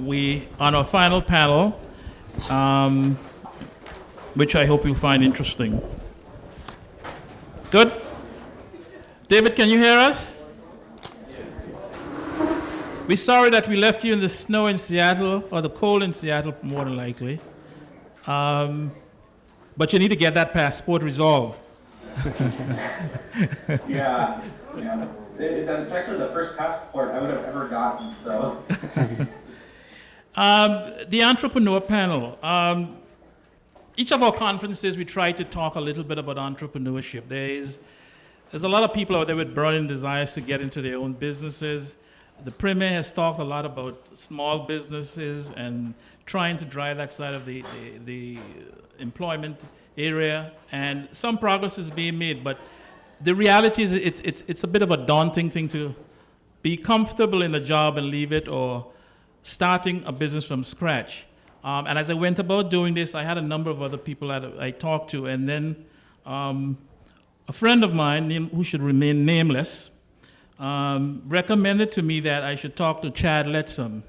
we on our final panel, which I hope you find interesting. Good? David, can you hear us? We're sorry that we left you in the snow in Seattle, or the cold in Seattle, more than likely. But you need to get that passport resolved. Yeah. It's actually the first passport I would have ever gotten, so. The entrepreneur panel. Each of our conferences, we try to talk a little bit about entrepreneurship. There's a lot of people out there with burning desires to get into their own businesses. The Premier has talked a lot about small businesses and trying to drive that side of the employment area, and some progress is being made, but the reality is it's a bit of a daunting thing to be comfortable in a job and leave it, or starting a business from scratch. And as I went about doing this, I had a number of other people that I talked to, and then a friend of mine, who should remain nameless, recommended to me that I should talk to Chad Lettsome.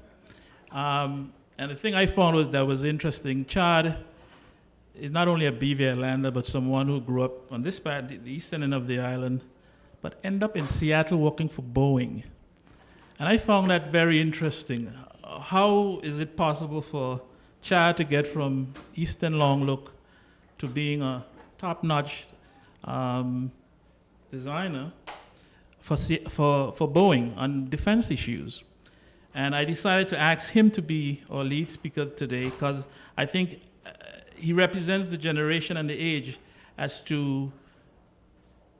And the thing I found was interesting. Chad is not only a BVI lander, but someone who grew up on this part, the eastern end of the island, but ended up in Seattle working for Boeing. And I found that very interesting. How is it possible for Chad to get from Eastern Longlook to being a top-notch designer for Boeing on defense issues? And I decided to ask him to be our lead speaker today, because I think he represents the generation and the age as to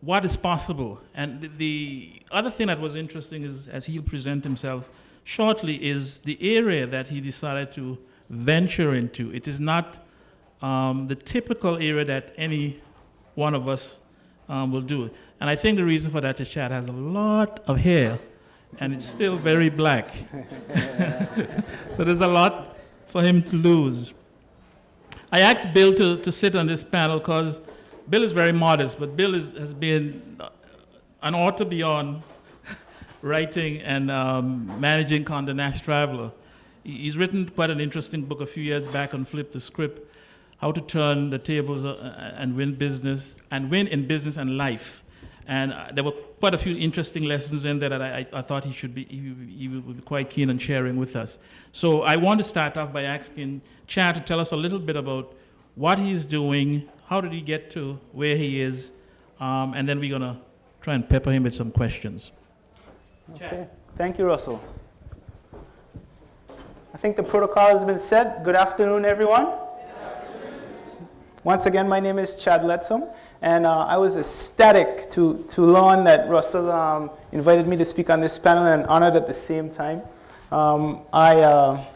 what is possible. And the other thing that was interesting is, as he'll present himself shortly, is the area that he decided to venture into. It is not the typical area that any one of us will do. And I think the reason for that is Chad has a lot of hair, and it's still very black. So there's a lot for him to lose. I asked Bill to sit on this panel because Bill is very modest, but Bill has been an author beyond writing and managing Condé Nast Traveler. He's written quite an interesting book a few years back on Flip the Script, How to Turn the Tables and Win in Business and Life. And there were quite a few interesting lessons in there that I thought he would be quite keen on sharing with us. So I want to start off by asking Chad to tell us a little bit about what he's doing, how did he get to where he is, and then we're going to try and pepper him with some questions. Okay. Chad. Thank you, Russell. I think the protocol has been set. Good afternoon, everyone. Once again, my name is Chad Lettsome, and I was ecstatic to learn that Russell invited me to speak on this panel, and honored at the same time. I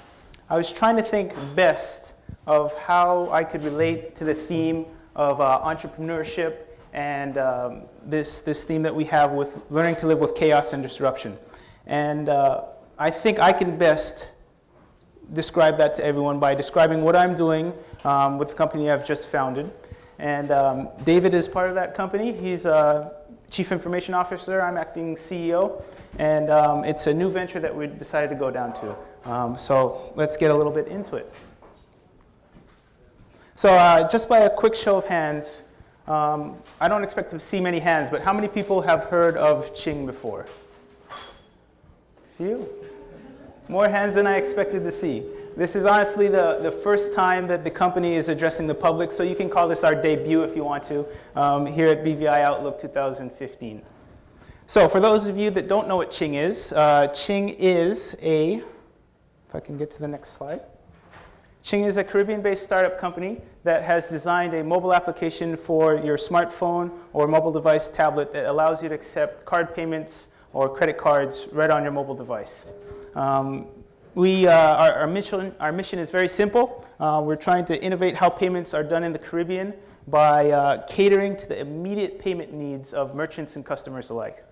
was trying to think best of how I could relate to the theme of entrepreneurship and this theme that we have with learning to live with chaos and disruption. And I think I can best describe that to everyone by describing what I'm doing with the company I've just founded. And David is part of that company. He's Chief Information Officer. I'm acting CEO. And it's a new venture that we decided to go down to. So let's get a little bit into it. So just by a quick show of hands, I don't expect to see many hands, but how many people have heard of Ching before? Few. More hands than I expected to see. This is honestly the first time that the company is addressing the public, so you can call this our debut if you want to, here at BVI Outlook 2015. So for those of you that don't know what Ching is if I can get to the next slide. Ching is a Caribbean-based startup company that has designed a mobile application for your smartphone or mobile device tablet that allows you to accept card payments or credit cards right on your mobile device. Our mission is very simple. We're trying to innovate how payments are done in the Caribbean by catering to the immediate payment needs of merchants and customers alike.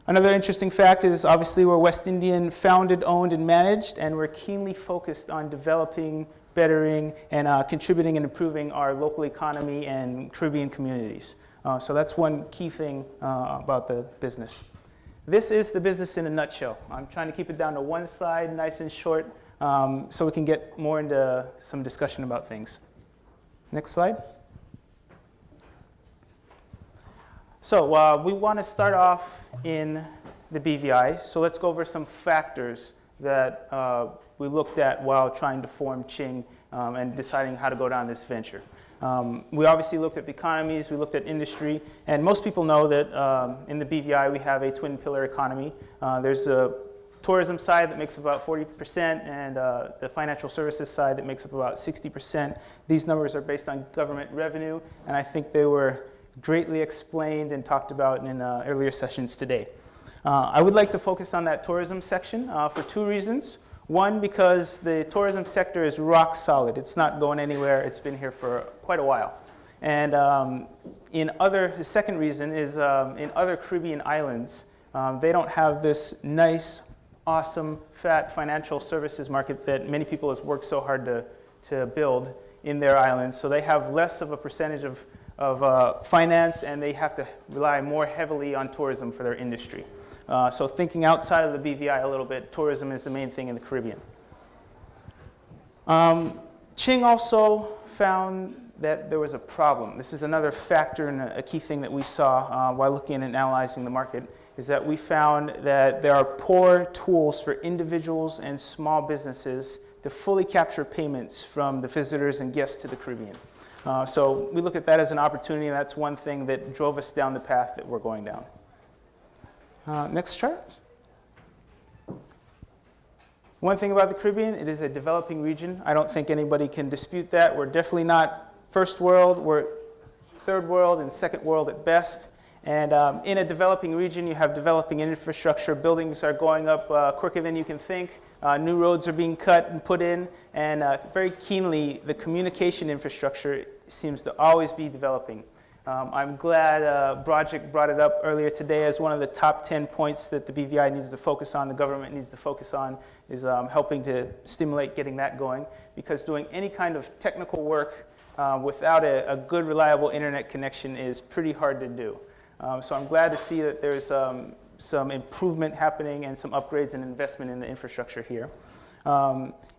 Another interesting fact is obviously we're West Indian founded, owned, and managed, and we're keenly focused on developing, bettering, and contributing and improving our local economy and Caribbean communities. So that's one key thing about the business. this is the business in a nutshell. I'm trying to keep it down to one slide, nice and short, so we can get more into some discussion about things. Next slide. So we want to start off in the BVI. So let's go over some factors that we looked at while trying to form Ching and deciding how to go down this venture. We obviously looked at the economies, we looked at industry, and most people know that in the BVI we have a twin pillar economy. There's a tourism side that makes about 40% and the financial services side that makes up about 60%. These numbers are based on government revenue, and I think they were greatly explained and talked about in earlier sessions today. I would like to focus on that tourism section for two reasons. One, because the tourism sector is rock solid. It's not going anywhere. It's been here for quite a while. And the second reason is in other Caribbean islands, they don't have this nice, awesome, fat financial services market that many people have worked so hard to build in their islands. So they have less of a percentage of finance, and they have to rely more heavily on tourism for their industry. So thinking outside of the BVI a little bit, tourism is the main thing in the Caribbean. Ching also found that there was a problem. This is another factor and a key thing that we saw while looking and analyzing the market, is that we found that there are poor tools for individuals and small businesses to fully capture payments from the visitors and guests to the Caribbean. So we look at that as an opportunity, and that's one thing that drove us down the path that we're going down. Next chart. One thing about the Caribbean, it is a developing region. I don't think anybody can dispute that. We're definitely not first world. We're third world and second world at best. And in a developing region, you have developing infrastructure. Buildings are going up quicker than you can think. New roads are being cut and put in. And very keenly, the communication infrastructure seems to always be developing. I'm glad Broderick brought it up earlier today as one of the top 10 points that the BVI needs to focus on, the government needs to focus on, is helping to stimulate getting that going. Because doing any kind of technical work without a good, reliable internet connection is pretty hard to do. So I'm glad to see that there's some improvement happening and some upgrades and investment in the infrastructure here.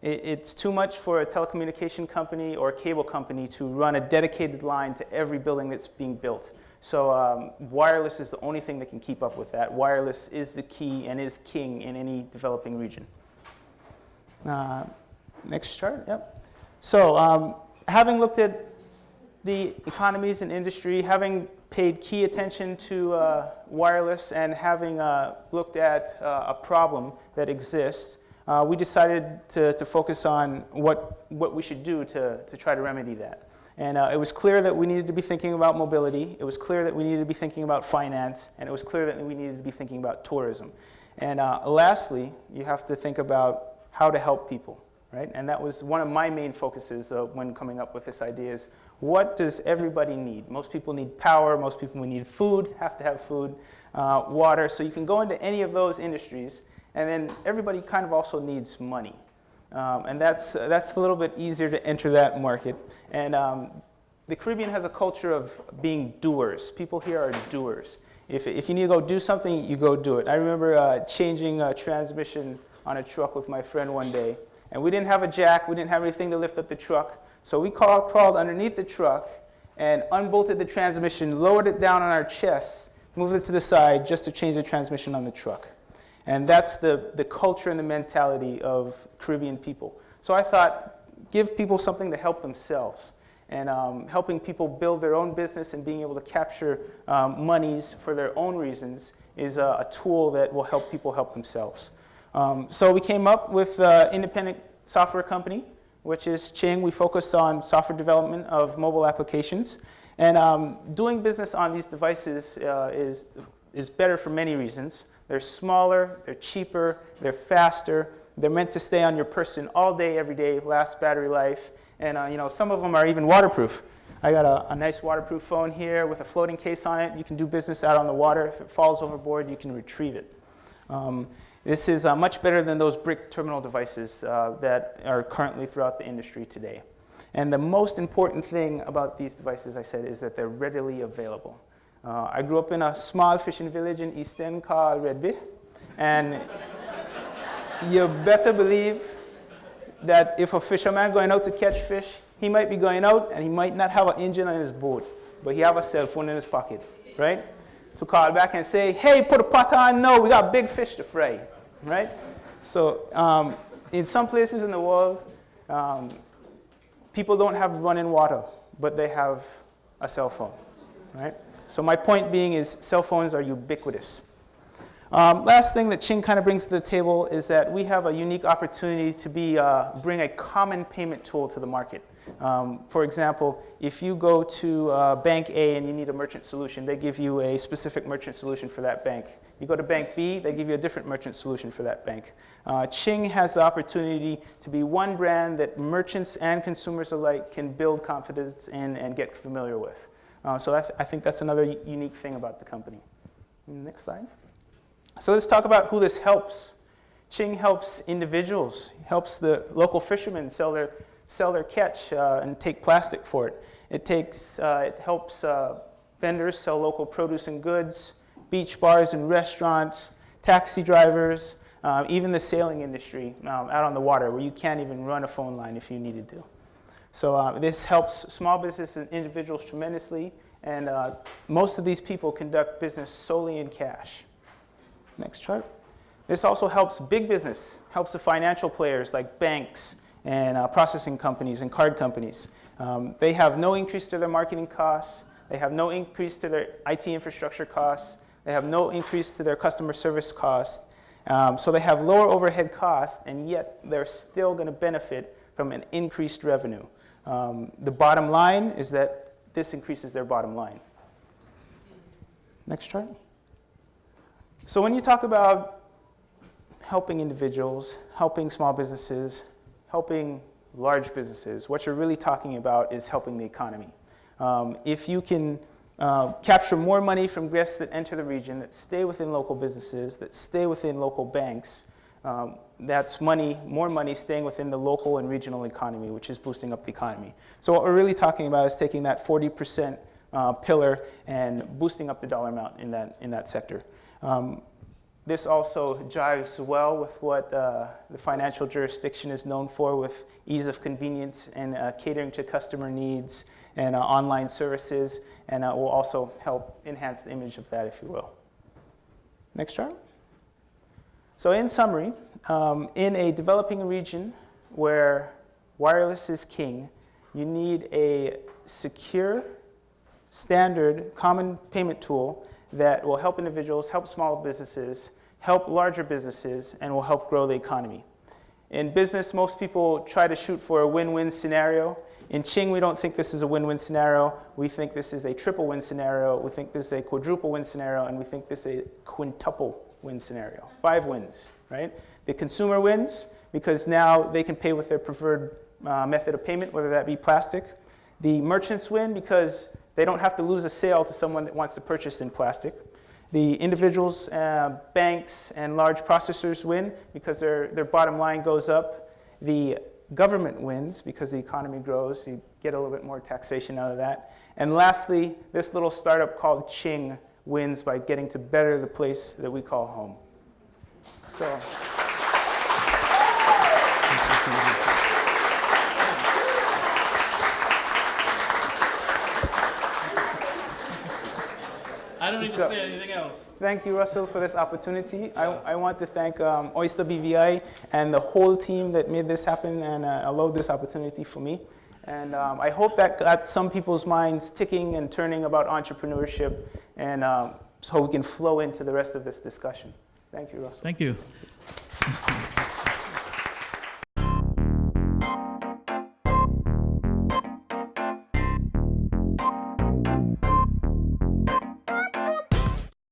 It's too much for a telecommunication company or a cable company to run a dedicated line to every building that's being built. So wireless is the only thing that can keep up with that. Wireless is the key and is king in any developing region. Next chart, yep. So having looked at the economies and industry, having paid key attention to wireless, and having looked at a problem that exists, we decided to focus on what we should do to try to remedy that. And it was clear that we needed to be thinking about mobility. It was clear that we needed to be thinking about finance. And it was clear that we needed to be thinking about tourism. And lastly, you have to think about how to help people, right? And that was one of my main focuses when coming up with this idea is, what does everybody need? Most people need power. Most people need food, have to have food, water. So you can go into any of those industries. And then everybody kind of also needs money. And that's a little bit easier to enter that market. And the Caribbean has a culture of being doers. People here are doers. If you need to go do something, you go do it. I remember changing a transmission on a truck with my friend one day. And we didn't have a jack. We didn't have anything to lift up the truck. So we crawled underneath the truck and unbolted the transmission, lowered it down on our chests, moved it to the side just to change the transmission on the truck. And that's the culture and the mentality of Caribbean people. So I thought, give people something to help themselves. And helping people build their own business and being able to capture monies for their own reasons is a tool that will help people help themselves. So we came up with an independent software company, which is Ching. We focused on software development of mobile applications. And doing business on these devices is better for many reasons. They're smaller, they're cheaper, they're faster. They're meant to stay on your person all day, every day, last battery life. And some of them are even waterproof. I got a nice waterproof phone here with a floating case on it. You can do business out on the water. If it falls overboard, you can retrieve it. This is much better than those brick terminal devices that are currently throughout the industry today. And the most important thing about these devices, I said, is that they're readily available. I grew up in a small fishing village in East End called Red Bay, and you better believe that if a fisherman going out to catch fish, he might be going out and he might not have an engine on his boat, but he have a cell phone in his pocket, right? To call back and say, hey, put a pot on, no, we got big fish to fry, right? So in some places in the world, people don't have running water, but they have a cell phone, right? So my point being is cell phones are ubiquitous. Last thing that Ching kind of brings to the table is that we have a unique opportunity to bring a common payment tool to the market. For example, if you go to Bank A and you need a merchant solution, they give you a specific merchant solution for that bank. You go to Bank B, they give you a different merchant solution for that bank. Ching has the opportunity to be one brand that merchants and consumers alike can build confidence in and get familiar with. So I think that's another unique thing about the company. Next slide. So let's talk about who this helps. Ching helps individuals, helps the local fishermen sell their catch and take plastic for it. It helps vendors sell local produce and goods, beach bars and restaurants, taxi drivers, even the sailing industry out on the water where you can't even run a phone line if you needed to. So this helps small business and individuals tremendously, and most of these people conduct business solely in cash. Next chart. This also helps big business, helps the financial players like banks and processing companies and card companies. They have no increase to their marketing costs. They have no increase to their IT infrastructure costs. They have no increase to their customer service costs. So they have lower overhead costs, and yet they're still going to benefit from an increased revenue. The bottom line is that this increases their bottom line. Next chart. So when you talk about helping individuals, helping small businesses, helping large businesses, what you're really talking about is helping the economy. If you can capture more money from guests that enter the region, that stay within local businesses, that stay within local banks, that's more money staying within the local and regional economy, which is boosting up the economy. So what we're really talking about is taking that 40% pillar and boosting up the dollar amount in that sector. This also jives well with what the financial jurisdiction is known for, with ease of convenience and catering to customer needs and online services, and will also help enhance the image of that, if you will. Next chart. So in summary, in a developing region where wireless is king, you need a secure, standard, common payment tool that will help individuals, help small businesses, help larger businesses, and will help grow the economy. In business, most people try to shoot for a win-win scenario. In Ching, we don't think this is a win-win scenario. We think this is a triple win scenario. We think this is a quadruple win scenario, and we think this is a quintuple win scenario. 5 wins, right? The consumer wins because now they can pay with their preferred method of payment, whether that be plastic. The merchants win because they don't have to lose a sale to someone that wants to purchase in plastic. The individuals, banks, and large processors win because their bottom line goes up. The government wins because the economy grows. You get a little bit more taxation out of that. And lastly, this little startup called Ching wins by getting to better the place that we call home. So. I don't need to say anything else. Thank you, Russell, for this opportunity. I want to thank Oyster BVI and the whole team that made this happen and allowed this opportunity for me. And I hope that got some people's minds ticking and turning about entrepreneurship, and so we can flow into the rest of this discussion. Thank you, Russell. Thank you.